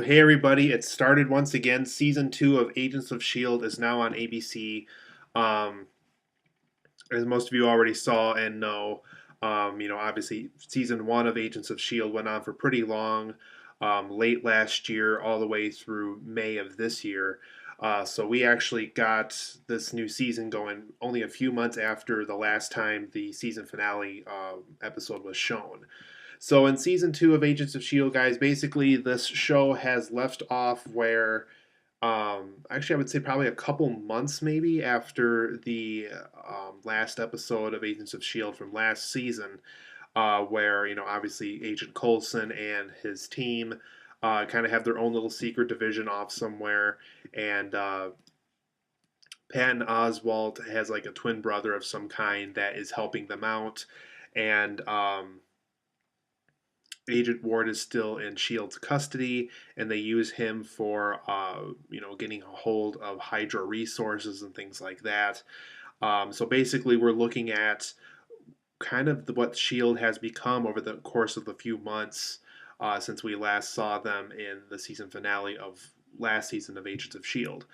So hey everybody, it started once again. Season 2 of Agents of S.H.I.E.L.D. is now on ABC. Um, as most of you already saw and know, obviously season 1 of Agents of S.H.I.E.L.D. went on for pretty long, late last year all the way through May of this year. So we actually got this new season going only a few months after the last time the season finale episode was shown. So in season 2 of Agents of S.H.I.E.L.D., guys, basically this show has left off where actually, I would say probably a couple months maybe after the last episode of Agents of S.H.I.E.L.D. from last season, where, obviously Agent Coulson and his team kind of have their own little secret division off somewhere. And Patton Oswalt has like a twin brother of some kind that is helping them out. And Agent Ward is still in Shield's custody, and they use him for, getting a hold of HYDRA resources and things like that. So basically, we're looking at kind of what Shield has become over the course of the few months since we last saw them in the season finale of last season of Agents of Shield.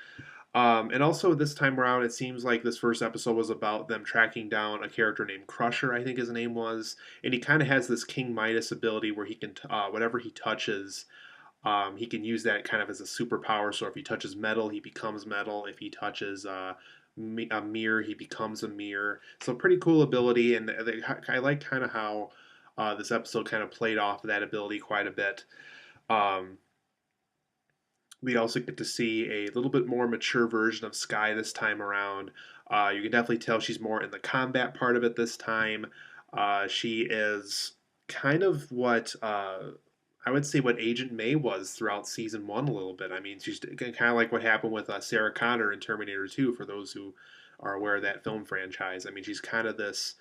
And also this time around, it seems like this first episode was about them tracking down a character named Crusher, I think his name was, and he kind of has this King Midas ability where he can, whatever he touches, he can use that kind of as a superpower. So if he touches metal, he becomes metal. If he touches a mirror, he becomes a mirror. So pretty cool ability, and I like kind of how this episode kind of played off of that ability quite a bit. Um, we also get to see a little bit more mature version of Skye this time around. You can definitely tell she's more in the combat part of it this time. She is kind of what I would say what Agent May was throughout season 1 a little bit. I mean, she's kind of like what happened with Sarah Connor in Terminator 2, for those who are aware of that film franchise. I mean, she's kind of this,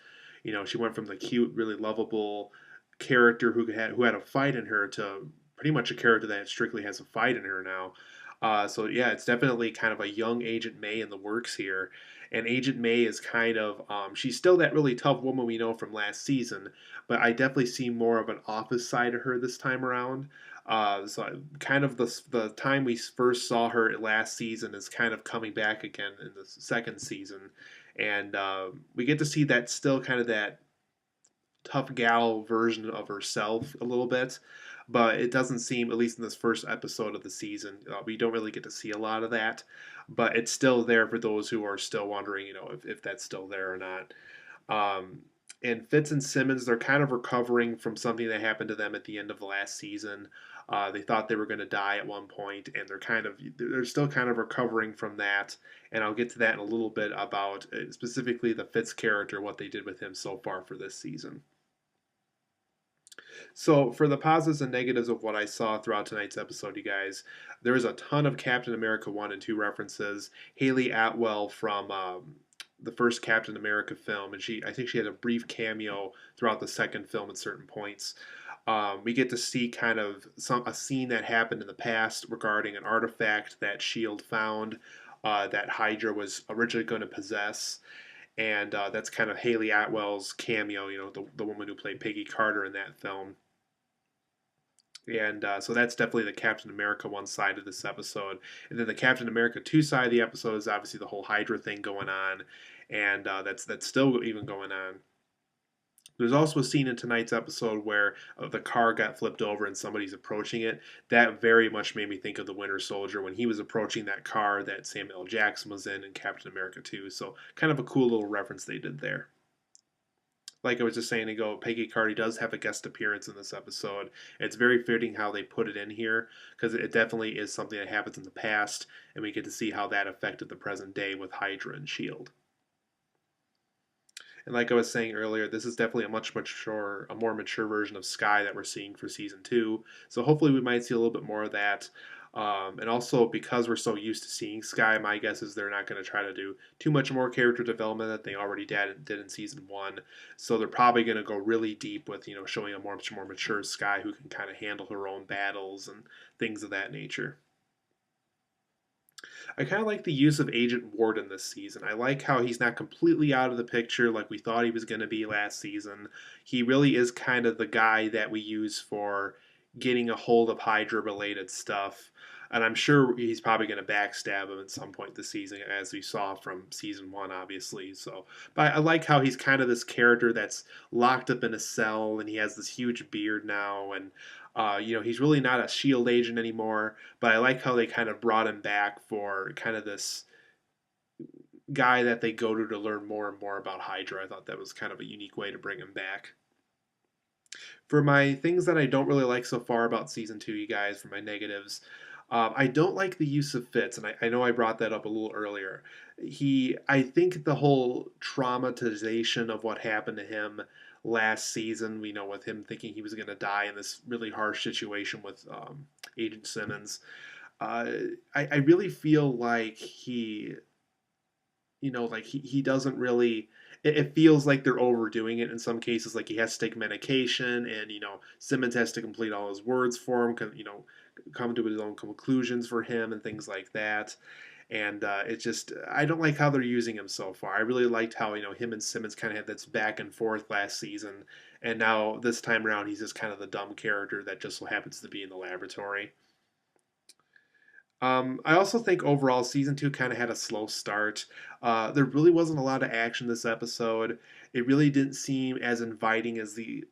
she went from the cute, really lovable character who had a fight in her to pretty much a character that strictly has a fight in her now. So yeah, it's definitely kind of a young Agent May in the works here, and Agent May is kind of she's still that really tough woman we know from last season, but I definitely see more of an office side of her this time around. So kind of the time we first saw her last season is kind of coming back again in the second season, and we get to see that still kind of that tough gal version of herself a little bit, but it doesn't seem, at least in this first episode of the season, we don't really get to see a lot of that. But it's still there for those who are still wondering, if that's still there or not. Um, and Fitz and Simmons, they're kind of recovering from something that happened to them at the end of the last season. They thought they were going to die at one point, and they're still kind of recovering from that. And I'll get to that in a little bit about specifically the Fitz character, what they did with him so far for this season. So, for the positives and negatives of what I saw throughout tonight's episode, you guys, there is a ton of Captain America 1 and 2 references. Haley Atwell from the first Captain America film, and I think she had a brief cameo throughout the second film at certain points. We get to see kind of a scene that happened in the past regarding an artifact that Shield found that Hydra was originally going to possess, and that's kind of Haley Atwell's cameo. The woman who played Peggy Carter in that film. And so that's definitely the Captain America 1 side of this episode. And then the Captain America 2 side of the episode is obviously the whole Hydra thing going on. And that's still even going on. There's also a scene in tonight's episode where the car got flipped over and somebody's approaching it. That very much made me think of the Winter Soldier when he was approaching that car that Samuel L. Jackson was in Captain America 2. So kind of a cool little reference they did there. Like I was just saying ago, Peggy Carter does have a guest appearance in this episode. It's very fitting how they put it in here because it definitely is something that happens in the past, and we get to see how that affected the present day with Hydra and S.H.I.E.L.D. And like I was saying earlier, this is definitely a more mature version of Skye that we're seeing for season 2. So hopefully we might see a little bit more of that. And also, because we're so used to seeing Skye, my guess is they're not going to try to do too much more character development that they already did in season 1. So they're probably going to go really deep with, showing a much more mature Skye who can kind of handle her own battles and things of that nature. I kind of like the use of Agent Ward in this season. I like how he's not completely out of the picture like we thought he was going to be last season. He really is kind of the guy that we use for, getting a hold of Hydra related stuff. And I'm sure he's probably going to backstab him at some point this season, as we saw from season one, obviously. So, but I like how he's kind of this character that's locked up in a cell, and he has this huge beard now, and he's really not a Shield agent anymore. But I like how they kind of brought him back for kind of this guy that they go to learn more and more about Hydra. I thought that was kind of a unique way to bring him back. For my things that I don't really like so far about season two, you guys, for my negatives, I don't like the use of Fitz, and I know I brought that up a little earlier. I think the whole traumatization of what happened to him last season, with him thinking he was going to die in this really harsh situation with Agent Simmons. Uh, I really feel like he doesn't really. It feels like they're overdoing it in some cases. Like he has to take medication, and Simmons has to complete all his words for him. Come to his own conclusions for him and things like that. And it's just I don't like how they're using him so far. I really liked how him and Simmons kind of had this back and forth last season, and now this time around he's just kind of the dumb character that just so happens to be in the laboratory. I also think overall season two kind of had a slow start. There really wasn't a lot of action this episode. It really didn't seem as inviting as the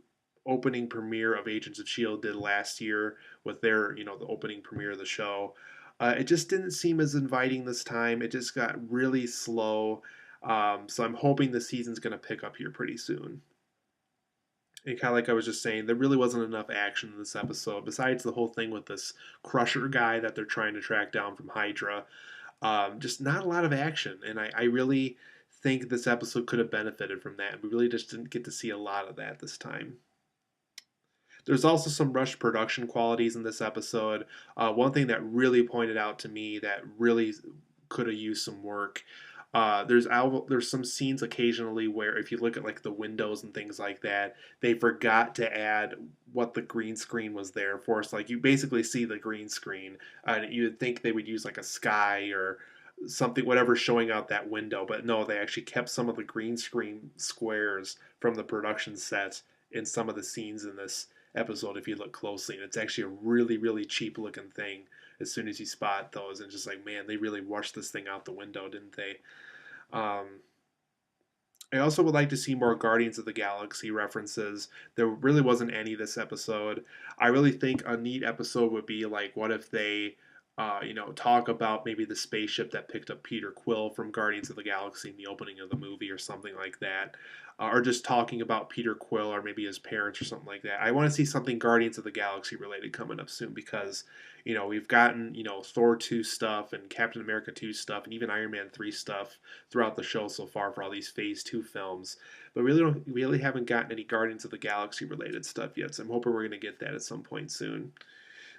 opening premiere of Agents of S.H.I.E.L.D. did last year with their, the opening premiere of the show. It just didn't seem as inviting this time. It just got really slow. So I'm hoping the season's going to pick up here pretty soon. And kind of like I was just saying, there really wasn't enough action in this episode. Besides the whole thing with this Crusher guy that they're trying to track down from Hydra, just not a lot of action. And I really think this episode could have benefited from that. We really just didn't get to see a lot of that this time. There's also some rushed production qualities in this episode. One thing that really pointed out to me that really could have used some work. There's some scenes occasionally where if you look at like the windows and things like that, they forgot to add what the green screen was there for. So like you basically see the green screen, and you would think they would use like a sky or something, whatever, showing out that window. But no, they actually kept some of the green screen squares from the production set in some of the scenes in this episode if you look closely, and it's actually a really really cheap looking thing as soon as you spot those, and just like, man, they really washed this thing out the window, didn't they? um, I also would like to see more Guardians of the Galaxy references. There really wasn't any this episode. I really think a neat episode would be like, what if they, talk about maybe the spaceship that picked up Peter Quill from Guardians of the Galaxy in the opening of the movie or something like that. Or just talking about Peter Quill or maybe his parents or something like that. I want to see something Guardians of the Galaxy related coming up soon because, we've gotten, Thor 2 stuff and Captain America 2 stuff and even Iron Man 3 stuff throughout the show so far for all these Phase 2 films. But really haven't gotten any Guardians of the Galaxy related stuff yet. So I'm hoping we're going to get that at some point soon.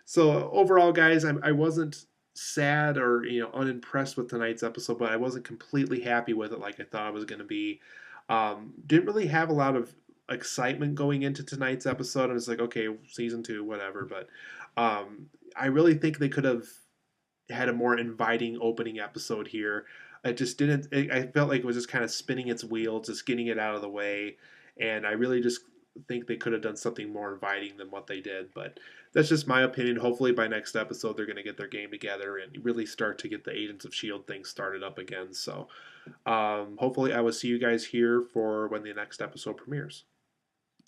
So overall, guys, I wasn't sad or unimpressed with tonight's episode, but I wasn't completely happy with it like I thought I was going to be. Didn't really have a lot of excitement going into tonight's episode. I was like, okay, season two, whatever. But I really think they could have had a more inviting opening episode here. It just didn't. I felt like it was just kind of spinning its wheels, just getting it out of the way, and I really just think they could have done something more inviting than what they did. But that's just my opinion. Hopefully, by next episode, they're going to get their game together and really start to get the Agents of S.H.I.E.L.D. thing started up again. So, hopefully, I will see you guys here for when the next episode premieres.